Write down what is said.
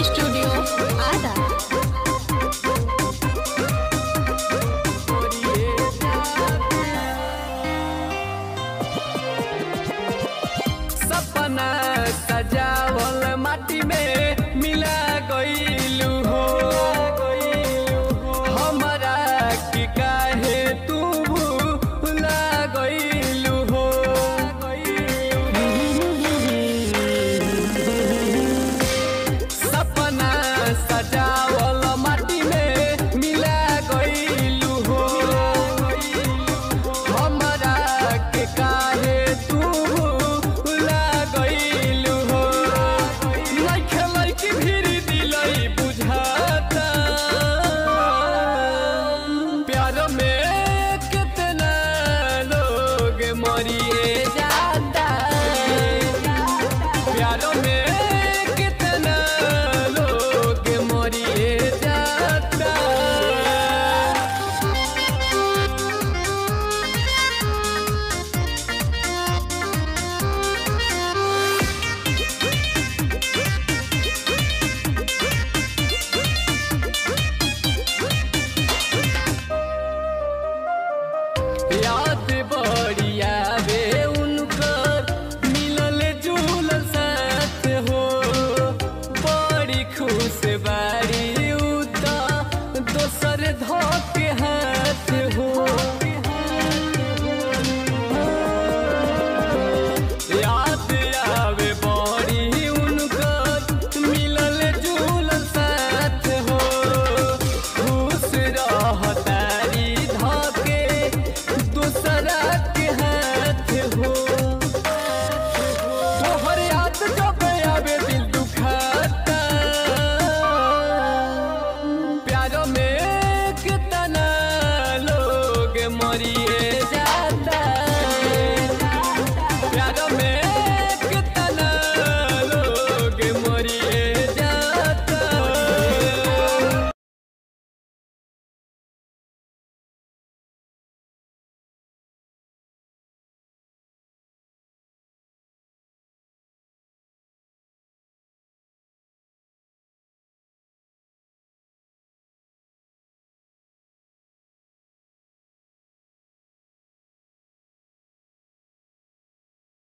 Studio आदा। सपना सजावल माटी में मिला गइलू हो हमरा की काहे तू भुला गइलू हो। सपना सजावल माटी में मिला गइलू हो हमरा के काहे तू मरिए जाता प्यारों में कितना लोग मरिए जाता। याद बड़ी